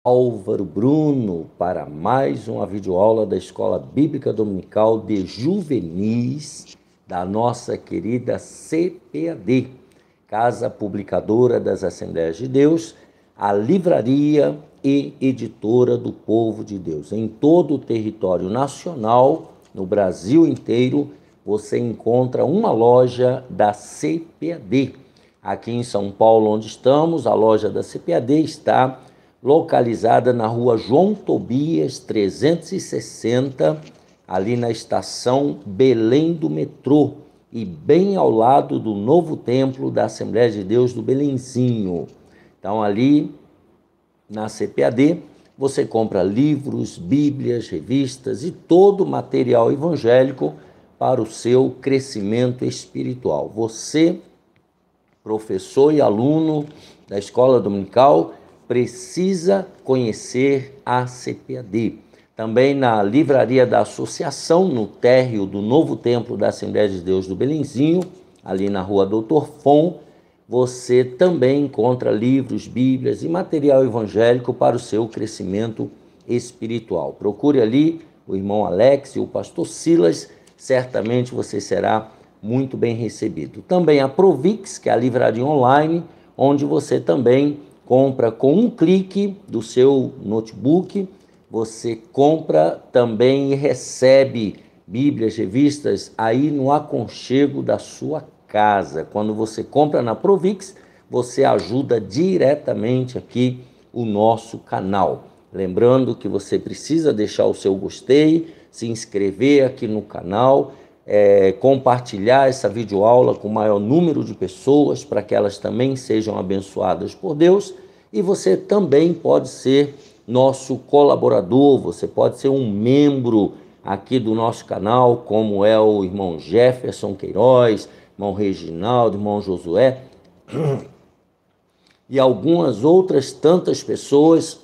Álvaro Bruno para mais uma videoaula da Escola Bíblica Dominical de Juvenis da nossa querida CPAD, Casa Publicadora das Assembleias de Deus, a livraria e editora do povo de Deus. Em todo o território nacional, no Brasil inteiro, você encontra uma loja da CPAD. Aqui em São Paulo, onde estamos, a loja da CPAD está localizada na rua João Tobias 360, ali na estação Belém do metrô, e bem ao lado do novo templo da Assembleia de Deus do Belenzinho. Então, ali na CPAD, você compra livros, bíblias, revistas e todo o material evangélico para o seu crescimento espiritual. Você, professor e aluno da Escola Dominical, precisa conhecer a CPAD. Também na livraria da Associação, no térreo do novo templo da Assembleia de Deus do Belenzinho, ali na rua Doutor Fon, você também encontra livros, bíblias e material evangélico para o seu crescimento espiritual. Procure ali o irmão Alex e o pastor Silas, certamente você será muito bem recebido. Também a Provix, que é a livraria online, onde você também compra com um clique do seu notebook, você compra também e recebe bíblias, revistas aí no aconchego da sua casa. Quando você compra na Provix, você ajuda diretamente aqui o nosso canal. Lembrando que você precisa deixar o seu gostei, se inscrever aqui no canal, compartilhar essa videoaula com o maior número de pessoas para que elas também sejam abençoadas por Deus. E você também pode ser nosso colaborador, você pode ser um membro aqui do nosso canal, como é o irmão Jefferson Queiroz, irmão Reginaldo, irmão Josué e algumas outras tantas pessoas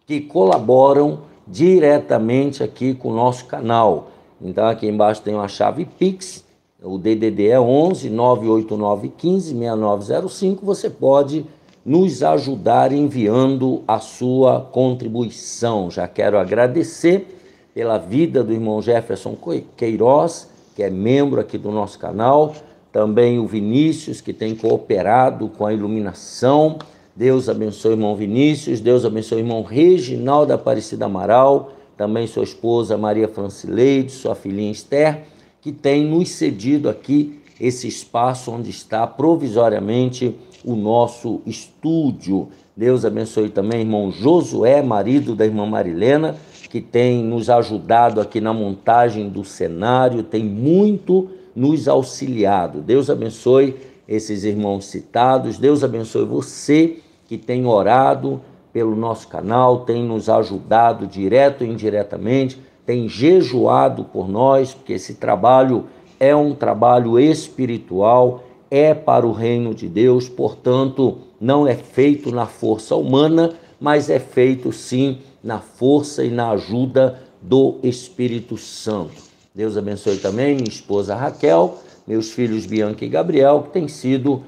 que colaboram diretamente aqui com o nosso canal. Então, aqui embaixo tem uma chave Pix, o DDD é 11 989 15 6905. Você pode nos ajudar enviando a sua contribuição. Já quero agradecer pela vida do irmão Jefferson Queiroz, que é membro aqui do nosso canal, também o Vinícius, que tem cooperado com a iluminação. Deus abençoe o irmão Vinícius, Deus abençoe o irmão Reginaldo Aparecida Amaral, também sua esposa Maria Francileide, sua filhinha Esther, que tem nos cedido aqui esse espaço onde está provisoriamente o nosso estúdio. Deus abençoe também o irmão Josué, marido da irmã Marilena, que tem nos ajudado aqui na montagem do cenário, tem muito nos auxiliado. Deus abençoe esses irmãos citados, Deus abençoe você que tem orado pelo nosso canal, tem nos ajudado direto e indiretamente, tem jejuado por nós, porque esse trabalho é um trabalho espiritual, é para o reino de Deus, portanto, não é feito na força humana, mas é feito sim na força e na ajuda do Espírito Santo. Deus abençoe também minha esposa Raquel, meus filhos Bianca e Gabriel, que tem sido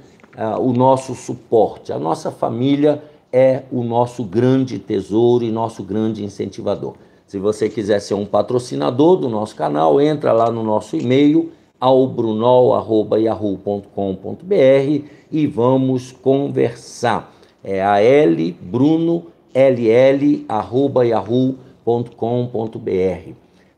o nosso suporte. A nossa família é o nosso grande tesouro e nosso grande incentivador. Se você quiser ser um patrocinador do nosso canal, entra lá no nosso e-mail, albrunol@yahoo.com.br, e vamos conversar. É albrunolll@yahoo.com.br.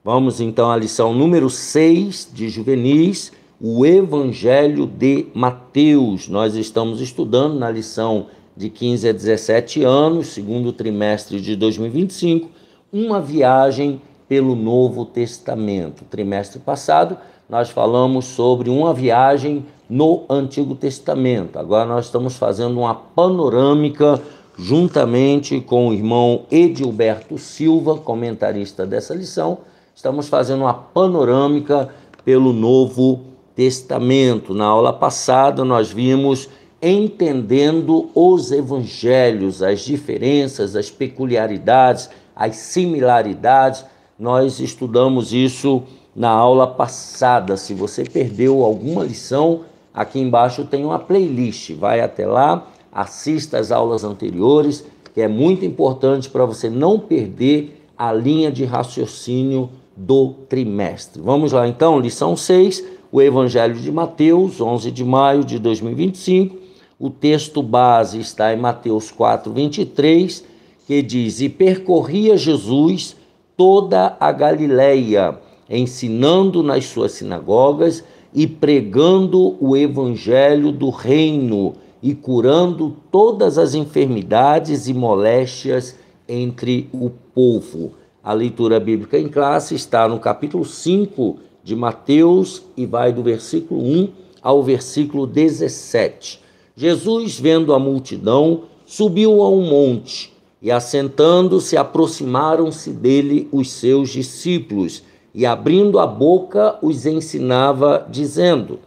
Vamos então à lição número 6 de Juvenis, o Evangelho de Mateus. Nós estamos estudando na lição de 15 a 17 anos, segundo trimestre de 2025, uma viagem pelo Novo Testamento. Trimestre passado, nós falamos sobre uma viagem no Antigo Testamento. Agora nós estamos fazendo uma panorâmica juntamente com o irmão Edilberto Silva, comentarista dessa lição. Estamos fazendo uma panorâmica pelo Novo Testamento. Na aula passada nós vimos entendendo os evangelhos, as diferenças, as peculiaridades, as similaridades. Nós estudamos isso na aula passada. Se você perdeu alguma lição, aqui embaixo tem uma playlist. Vai até lá, assista às aulas anteriores que é muito importante para você não perder a linha de raciocínio do trimestre. Vamos lá então, lição 6, o Evangelho de Mateus, 11 de maio de 2025. O texto base está em Mateus 4, 23, que diz: E percorria Jesus toda a Galileia, ensinando nas suas sinagogas e pregando o evangelho do reino e curando todas as enfermidades e moléstias entre o povo. A leitura bíblica em classe está no capítulo 5 de Mateus e vai do versículo 1 ao versículo 17. Jesus, vendo a multidão, subiu a um monte e, assentando-se, aproximaram-se dele os seus discípulos e, abrindo a boca, os ensinava, dizendo: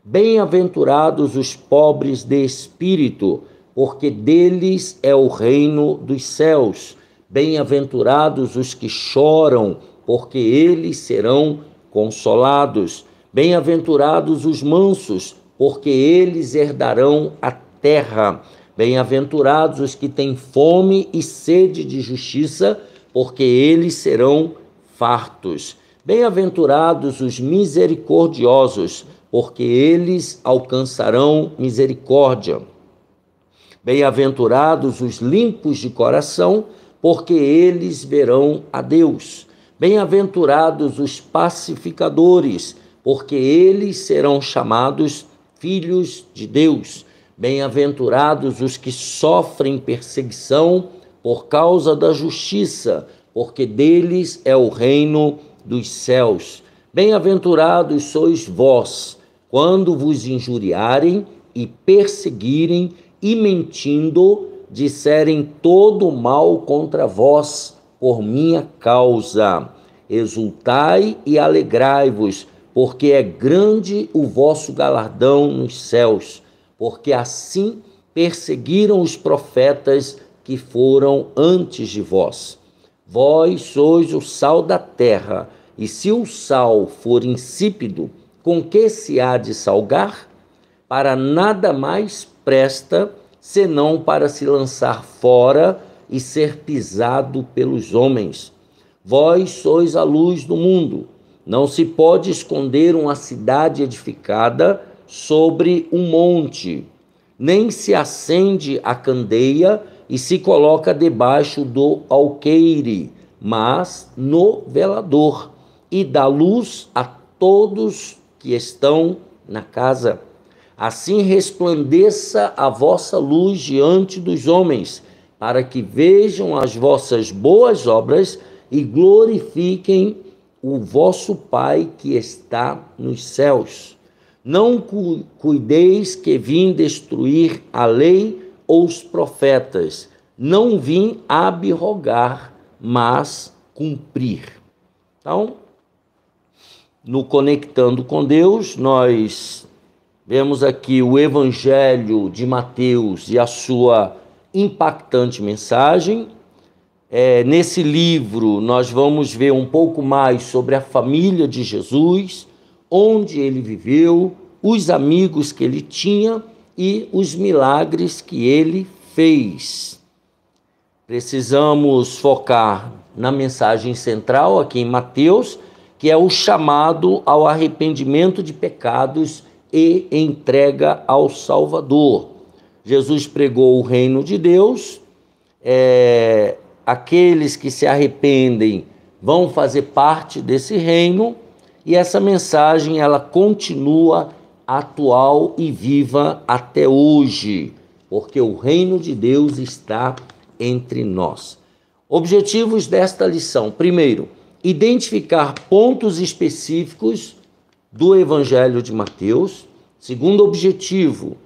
Bem-aventurados os pobres de espírito, porque deles é o reino dos céus. Bem-aventurados os que choram, porque eles serão consolados. Bem-aventurados os mansos, porque eles herdarão a terra. Bem-aventurados os que têm fome e sede de justiça, porque eles serão fartos. Bem-aventurados os misericordiosos, porque eles alcançarão misericórdia. Bem-aventurados os limpos de coração, porque eles verão a Deus. Bem-aventurados os pacificadores, porque eles serão chamados filhos de Deus. Bem-aventurados os que sofrem perseguição por causa da justiça, porque deles é o reino dos céus. Bem-aventurados sois vós, quando vos injuriarem e perseguirem e mentindo, disserem todo o mal contra vós por minha causa. Exultai e alegrai-vos, porque é grande o vosso galardão nos céus, porque assim perseguiram os profetas que foram antes de vós. Vós sois o sal da terra, e se o sal for insípido, com que se há de salgar? Para nada mais presta, senão para se lançar fora e ser pisado pelos homens. Vós sois a luz do mundo. Não se pode esconder uma cidade edificada sobre um monte, nem se acende a candeia e se coloca debaixo do alqueire, mas no velador, e dá luz a todos que estão na casa. Assim resplandeça a vossa luz diante dos homens, para que vejam as vossas boas obras e glorifiquem o vosso Pai que está nos céus. Não cuideis que vim destruir a lei ou os profetas. Não vim abrogar, mas cumprir. Então, no Conectando com Deus, nós vemos aqui o Evangelho de Mateus e a sua impactante mensagem. Nesse livro, nós vamos ver um pouco mais sobre a família de Jesus, onde ele viveu, os amigos que ele tinha e os milagres que ele fez. Precisamos focar na mensagem central aqui em Mateus, que é o chamado ao arrependimento de pecados e entrega ao Salvador. Jesus pregou o reino de Deus, aqueles que se arrependem vão fazer parte desse reino, e essa mensagem ela continua atual e viva até hoje, porque o reino de Deus está entre nós. Objetivos desta lição: primeiro, identificar pontos específicos do Evangelho de Mateus. Segundo objetivo,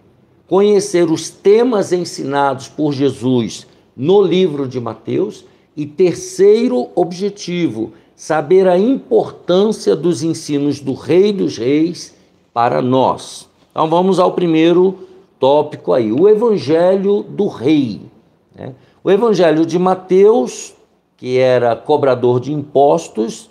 conhecer os temas ensinados por Jesus no livro de Mateus. E terceiro objetivo, saber a importância dos ensinos do Rei dos Reis para nós. Então vamos ao primeiro tópico aí, o Evangelho do Rei. O Evangelho de Mateus, que era cobrador de impostos,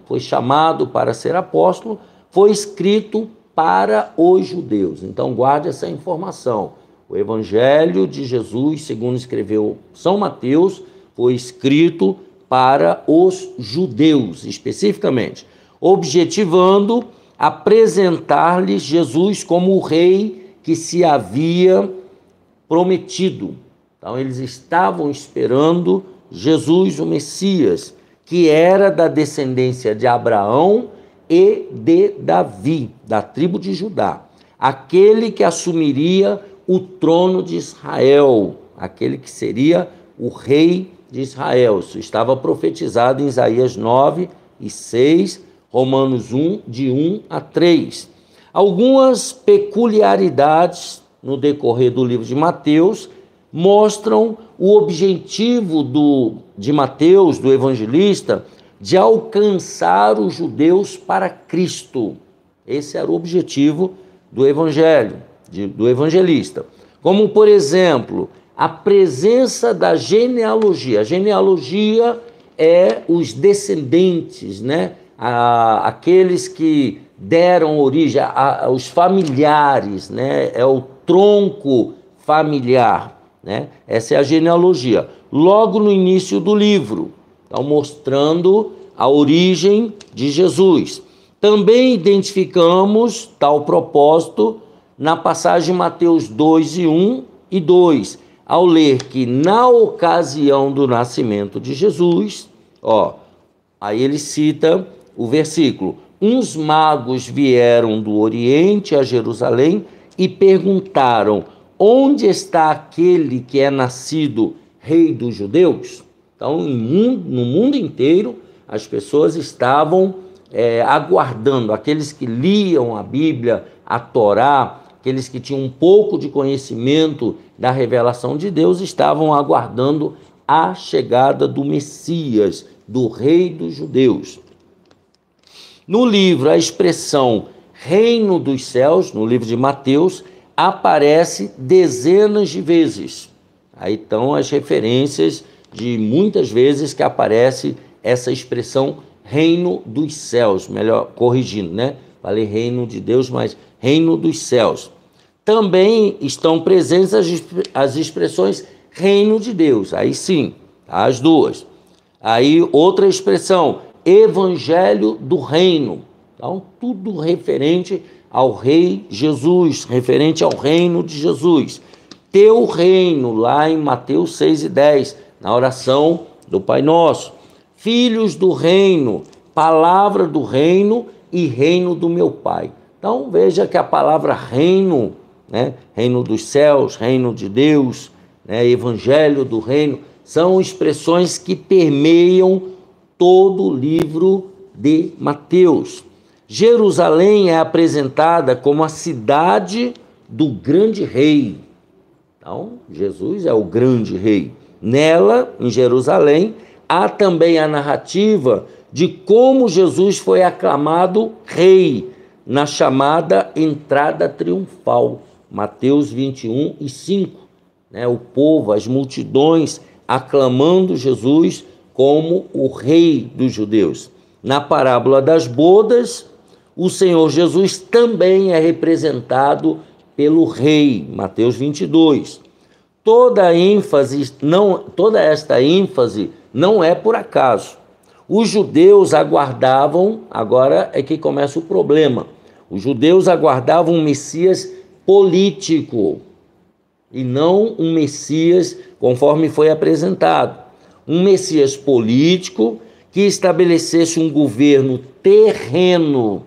foi chamado para ser apóstolo, foi escrito para os judeus. Então guarde essa informação. O Evangelho de Jesus, segundo escreveu São Mateus, foi escrito para os judeus, especificamente, objetivando apresentar-lhes Jesus como o rei que se havia prometido. Então, eles estavam esperando Jesus, o Messias, que era da descendência de Abraão e de Davi, da tribo de Judá. Aquele que assumiria o trono de Israel, aquele que seria o rei de Israel. Isso estava profetizado em Isaías 9 e 6, Romanos 1, de 1 a 3. Algumas peculiaridades no decorrer do livro de Mateus mostram o objetivo de Mateus, do evangelista, de alcançar os judeus para Cristo. Esse era o objetivo do evangelho, do evangelista. Como, por exemplo, a presença da genealogia. A genealogia é os descendentes, né? Aqueles que deram origem, os familiares, né? É o tronco familiar, né? Essa é a genealogia. Logo no início do livro, então mostrando a origem de Jesus. Também identificamos tal propósito na passagem Mateus 2 e 1 e 2, ao ler que na ocasião do nascimento de Jesus, aí ele cita o versículo: uns magos vieram do Oriente a Jerusalém e perguntaram: onde está aquele que é nascido rei dos judeus? Então, no mundo inteiro, as pessoas estavam aguardando, aqueles que liam a Bíblia, a Torá, aqueles que tinham um pouco de conhecimento da revelação de Deus, estavam aguardando a chegada do Messias, do rei dos judeus. No livro, a expressão reino dos céus, no livro de Mateus, aparece dezenas de vezes. Aí estão as referências de muitas vezes que aparece essa expressão reino dos céus, melhor corrigindo, né? Falei reino de Deus, mas reino dos céus. Também estão presentes as expressões reino de Deus, aí sim, as duas. Aí outra expressão, evangelho do reino. Então, tudo referente ao rei Jesus, referente ao reino de Jesus. Teu reino, lá em Mateus 6 e 10, na oração do Pai Nosso. Filhos do reino, palavra do reino e reino do meu Pai. Então, veja que a palavra reino, né, reino dos céus, reino de Deus, né, evangelho do reino, são expressões que permeiam todo o livro de Mateus. Jerusalém é apresentada como a cidade do grande rei. Então, Jesus é o grande rei. Nela, em Jerusalém, há também a narrativa de como Jesus foi aclamado rei na chamada entrada triunfal, Mateus 21 e 5. Né? O povo, as multidões, aclamando Jesus como o rei dos judeus. Na parábola das bodas, o Senhor Jesus também é representado pelo rei, Mateus 22. Toda esta ênfase não é por acaso. Os judeus aguardavam, agora é que começa o problema, os judeus aguardavam um Messias político e não um Messias conforme foi apresentado. Um Messias político que estabelecesse um governo terreno,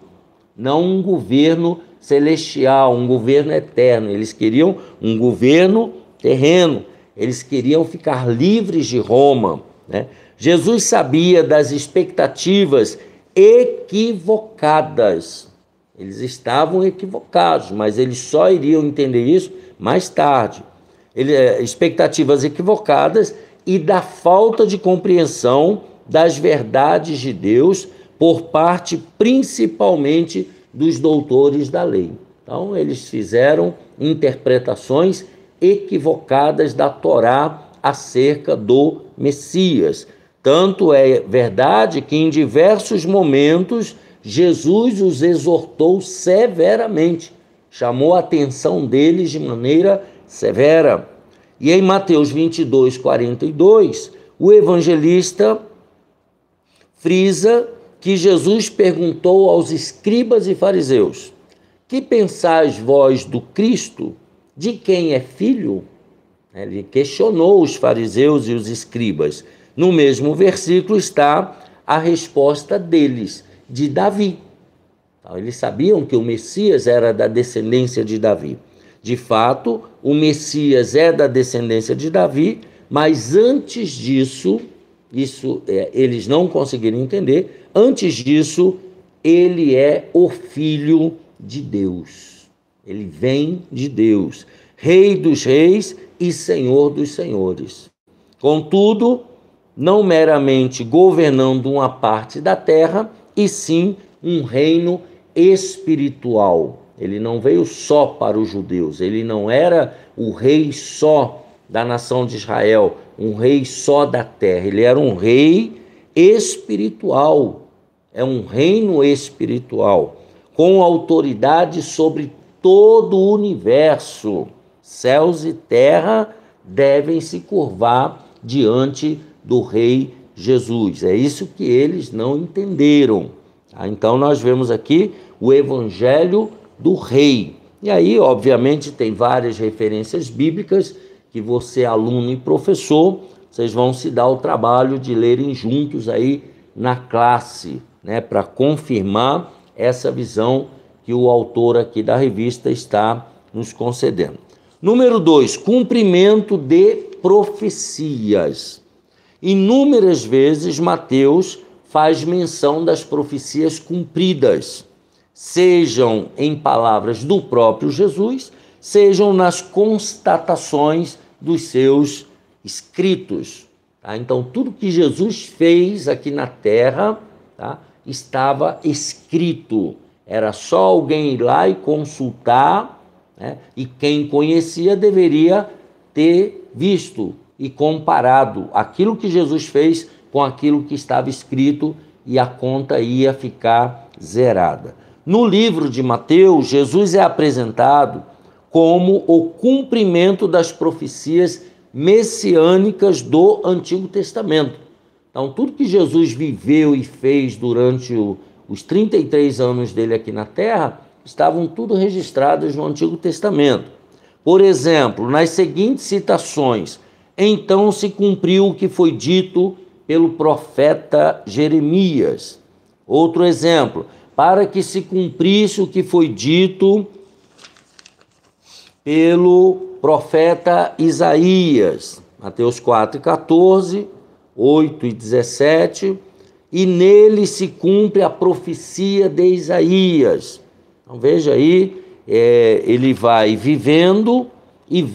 não um governo celestial, um governo eterno. Eles queriam um governo terreno, eles queriam ficar livres de Roma, né? Jesus sabia das expectativas equivocadas. Eles estavam equivocados, mas eles só iriam entender isso mais tarde. Expectativas equivocadas e da falta de compreensão das verdades de Deus por parte principalmente dos doutores da lei. Então, eles fizeram interpretações equivocadas da Torá acerca do Messias. Tanto é verdade que em diversos momentos Jesus os exortou severamente, chamou a atenção deles de maneira severa. E em Mateus 22, 42, o evangelista frisa que Jesus perguntou aos escribas e fariseus: que pensais vós do Cristo? De quem é filho? Ele questionou os fariseus e os escribas. No mesmo versículo está a resposta deles, de Davi. Então, eles sabiam que o Messias era da descendência de Davi. De fato, o Messias é da descendência de Davi, mas antes disso, eles não conseguiram entender, antes disso, ele é o Filho de Deus. Ele vem de Deus, Rei dos reis e Senhor dos senhores. Contudo, não meramente governando uma parte da terra, e sim um reino espiritual. Ele não veio só para os judeus, ele não era o rei só da nação de Israel, um rei só da terra, ele era um rei espiritual, é um reino espiritual, com autoridade sobre todo o universo. Céus e terra devem se curvar diante do Rei Jesus. É isso que eles não entenderam. Então, nós vemos aqui o Evangelho do Rei. E aí, obviamente, tem várias referências bíblicas que você, aluno e professor, vocês vão se dar o trabalho de lerem juntos aí na classe, né, para confirmar essa visão que o autor aqui da revista está nos concedendo. Número 2, cumprimento de profecias. Inúmeras vezes Mateus faz menção das profecias cumpridas, sejam em palavras do próprio Jesus, sejam nas constatações dos seus escritos. Tá? Então, tudo que Jesus fez aqui na terra, tá, estava escrito. Era só alguém ir lá e consultar, né? E quem conhecia deveria ter visto e comparado aquilo que Jesus fez com aquilo que estava escrito, e a conta ia ficar zerada. No livro de Mateus, Jesus é apresentado como o cumprimento das profecias messiânicas do Antigo Testamento. Então, tudo que Jesus viveu e fez durante os 33 anos dele aqui na terra, estavam tudo registrados no Antigo Testamento. Por exemplo, nas seguintes citações: então se cumpriu o que foi dito pelo profeta Jeremias. Outro exemplo: para que se cumprisse o que foi dito pelo profeta Isaías. Mateus 4:14, 8:17, e nele se cumpre a profecia de Isaías. Então veja aí, ele vai vivendo e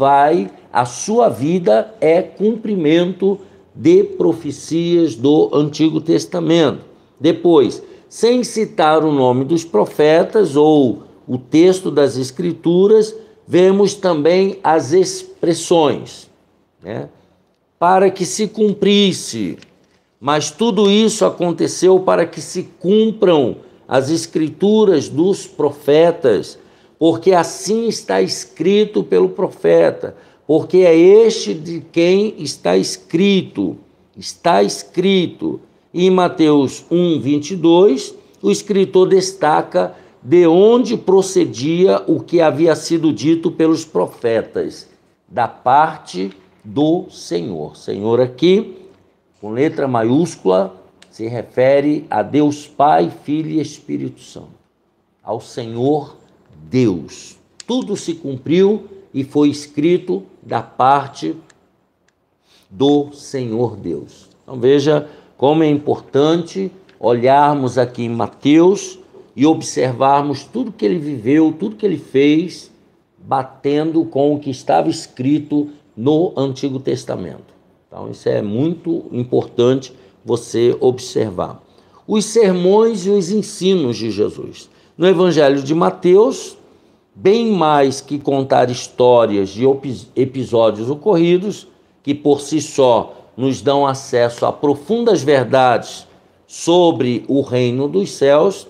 a sua vida é cumprimento de profecias do Antigo Testamento. Depois, sem citar o nome dos profetas ou o texto das Escrituras, vemos também as expressões, né? Para que se cumprisse, mas tudo isso aconteceu para que se cumpram as Escrituras dos profetas, porque assim está escrito pelo profeta, porque é este de quem está escrito. Está escrito. E em Mateus 1:22, o escritor destaca de onde procedia o que havia sido dito pelos profetas, da parte do Senhor. Senhor aqui, com letra maiúscula, se refere a Deus Pai, Filho e Espírito Santo, ao Senhor Deus. Tudo se cumpriu e foi escrito da parte do Senhor Deus. Então veja como é importante olharmos aqui em Mateus e observarmos tudo que ele viveu, tudo que ele fez, batendo com o que estava escrito no Antigo Testamento. Então isso é muito importante você observar. Os sermões e os ensinos de Jesus. No Evangelho de Mateus, bem mais que contar histórias de episódios ocorridos, que por si só nos dão acesso a profundas verdades sobre o reino dos céus,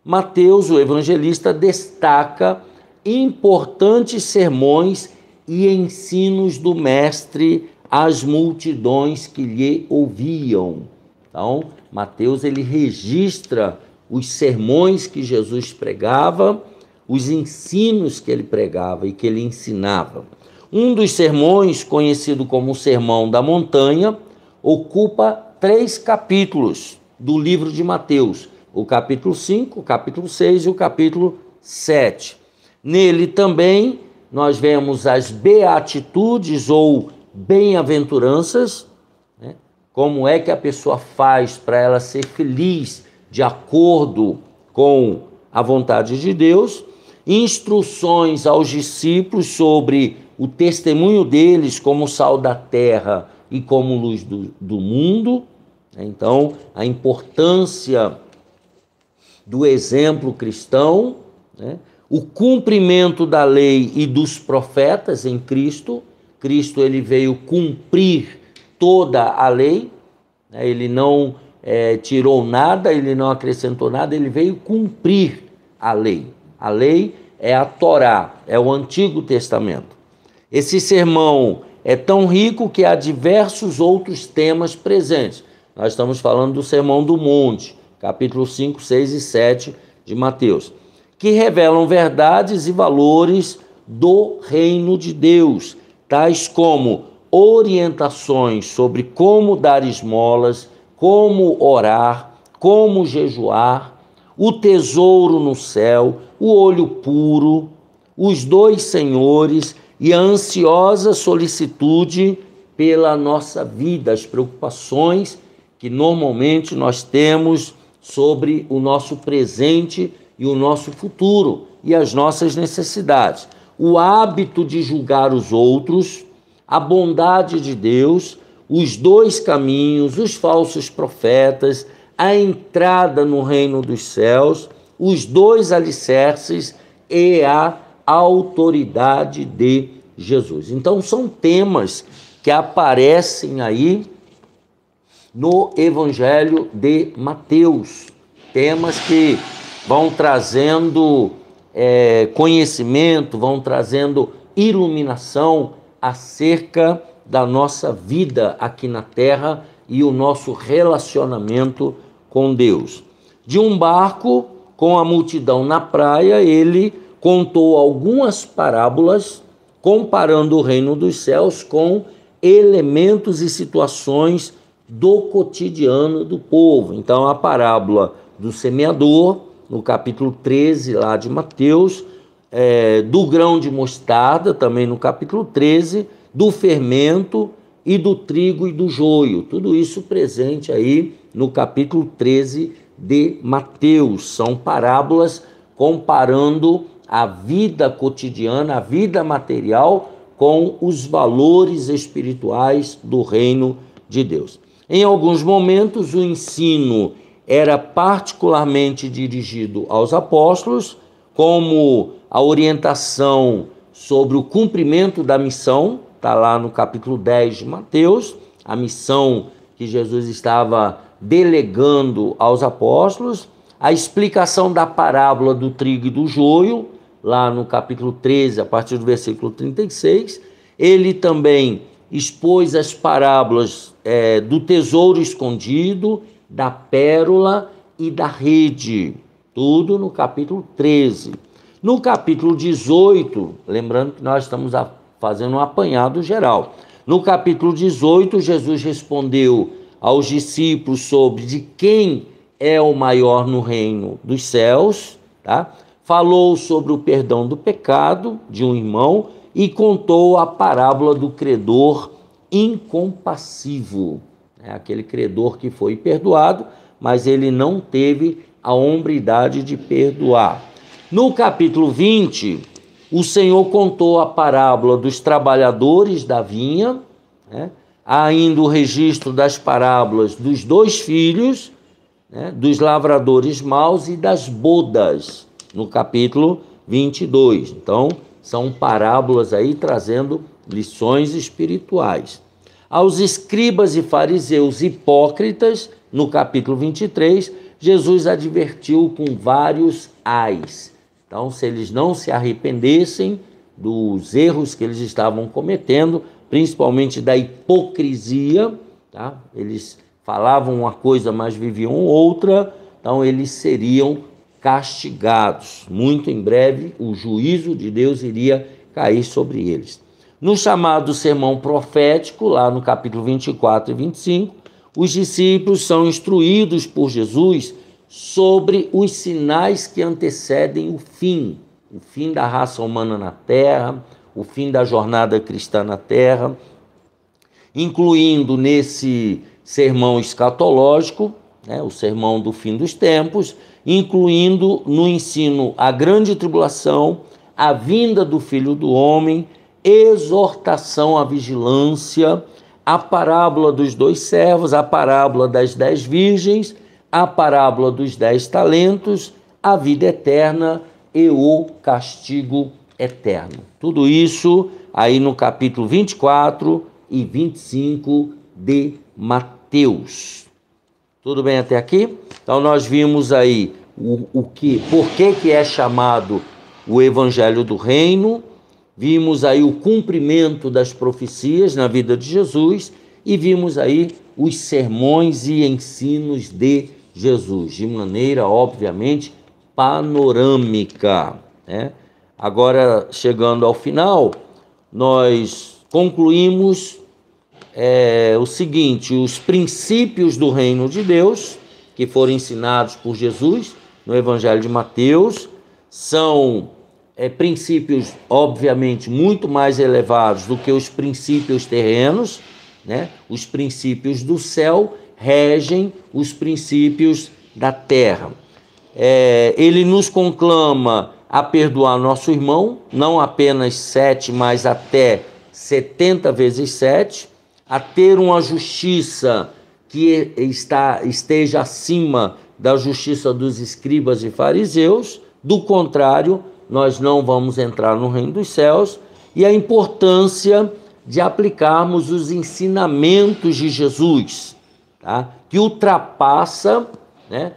Mateus, o evangelista, destaca importantes sermões e ensinos do mestre às multidões que lhe ouviam. Então, Mateus ele registra os sermões que Jesus pregava, os ensinos que ele pregava e que ele ensinava. Um dos sermões, conhecido como o Sermão da Montanha, ocupa 3 capítulos do livro de Mateus, o capítulo 5, o capítulo 6 e o capítulo 7. Nele também nós vemos as beatitudes ou bem-aventuranças, né? Como é que a pessoa faz para ela ser feliz de acordo com a vontade de Deus, instruções aos discípulos sobre o testemunho deles como sal da terra e como luz do mundo. Então, a importância do exemplo cristão, né? O cumprimento da lei e dos profetas em Cristo. Cristo ele veio cumprir toda a lei, né? Ele não tirou nada, ele não acrescentou nada, ele veio cumprir a lei. A lei é a Torá, é o Antigo Testamento. Esse sermão é tão rico que há diversos outros temas presentes. Nós estamos falando do Sermão do Monte, capítulo 5, 6 e 7 de Mateus, que revelam verdades e valores do reino de Deus, tais como orientações sobre como dar esmolas, como orar, como jejuar, o tesouro no céu, o olho puro, os 2 senhores e a ansiosa solicitude pela nossa vida, as preocupações que normalmente nós temos sobre o nosso presente e o nosso futuro e as nossas necessidades. O hábito de julgar os outros, a bondade de Deus, os 2 caminhos, os falsos profetas, a entrada no reino dos céus, os 2 alicerces e a autoridade de Jesus. Então, são temas que aparecem aí no Evangelho de Mateus, temas que vão trazendo conhecimento, vão trazendo iluminação acerca da nossa vida aqui na terra e o nosso relacionamento com Deus. De um barco com a multidão na praia, ele contou algumas parábolas comparando o reino dos céus com elementos e situações do cotidiano do povo. Então, a parábola do semeador, no capítulo 13 lá de Mateus, do grão de mostarda, também no capítulo 13, do fermento e do trigo e do joio. Tudo isso presente aí no capítulo 13 de Mateus. São parábolas comparando a vida cotidiana, a vida material, com os valores espirituais do reino de Deus. Em alguns momentos, o ensino era particularmente dirigido aos apóstolos, como a orientação sobre o cumprimento da missão, está lá no capítulo 10 de Mateus, a missão que Jesus estava delegando aos apóstolos, a explicação da parábola do trigo e do joio, lá no capítulo 13, a partir do versículo 36, ele também expôs as parábolas do tesouro escondido, da pérola e da rede, tudo no capítulo 13. No capítulo 18, lembrando que nós estamos fazendo um apanhado geral, no capítulo 18, Jesus respondeu aos discípulos sobre de quem é o maior no reino dos céus, tá? Falou sobre o perdão do pecado de um irmão e contou a parábola do credor incompassivo, aquele credor que foi perdoado, mas ele não teve a hombridade de perdoar. No capítulo 20, o Senhor contou a parábola dos trabalhadores da vinha, há ainda o registro das parábolas dos 2 filhos, dos lavradores maus e das bodas, no capítulo 22. Então, são parábolas aí trazendo lições espirituais. Aos escribas e fariseus hipócritas, no capítulo 23, Jesus advertiu com vários ais. Então, se eles não se arrependessem, dos erros que eles estavam cometendo, principalmente da hipocrisia, tá? Eles falavam uma coisa, mas viviam outra, então eles seriam castigados. Muito em breve, o juízo de Deus iria cair sobre eles. No chamado sermão profético, lá no capítulo 24 e 25, os discípulos são instruídos por Jesus sobre os sinais que antecedem o fim da raça humana na Terra, o fim da jornada cristã na Terra, incluindo nesse sermão escatológico, o sermão do fim dos tempos, incluindo no ensino a grande tribulação, a vinda do Filho do Homem, exortação à vigilância, a parábola dos 2 servos, a parábola das 10 virgens, a parábola dos 10 talentos, a vida eterna e o castigo eterno. Tudo isso aí no capítulo 24 e 25 de Mateus. Tudo bem até aqui? Então nós vimos aí por que é chamado o Evangelho do Reino, vimos aí o cumprimento das profecias na vida de Jesus e vimos aí os sermões e ensinos de Jesus, de maneira, obviamente, panorâmica, né? Agora, chegando ao final, nós concluímos o seguinte: os princípios do reino de Deus, que foram ensinados por Jesus no Evangelho de Mateus, são princípios, obviamente, muito mais elevados do que os princípios terrenos, né? Os princípios do céu regem os princípios da terra. Ele nos conclama a perdoar nosso irmão, não apenas 7, mas até 70 vezes 7, a ter uma justiça que esteja acima da justiça dos escribas e fariseus. Do contrário, nós não vamos entrar no reino dos céus, e a importância de aplicarmos os ensinamentos de Jesus, tá? Que ultrapassa, né,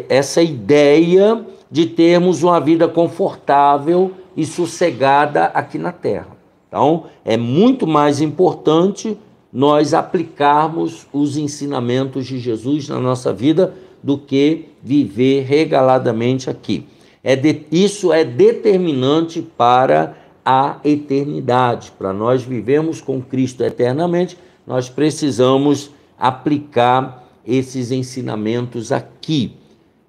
essa ideia de termos uma vida confortável e sossegada aqui na Terra. Então, é muito mais importante nós aplicarmos os ensinamentos de Jesus na nossa vida do que viver regaladamente aqui. Isso é determinante para a eternidade. Para nós vivermos com Cristo eternamente, nós precisamos aplicar esses ensinamentos aqui.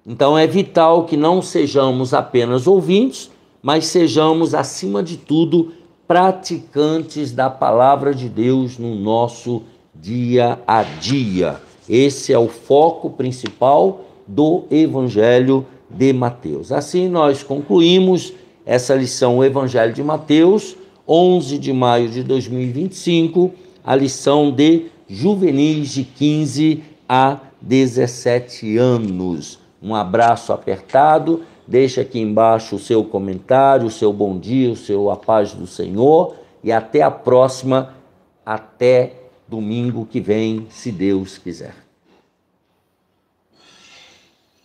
Então é vital que não sejamos apenas ouvintes, mas sejamos, acima de tudo, praticantes da palavra de Deus no nosso dia a dia. Esse é o foco principal do Evangelho de Mateus. Assim nós concluímos essa lição, o Evangelho de Mateus, 11 de maio de 2025, a lição de juvenis de 15 a 17 anos. Um abraço apertado, deixa aqui embaixo o seu comentário, o seu bom dia, a paz do Senhor, e até a próxima, até domingo que vem, se Deus quiser.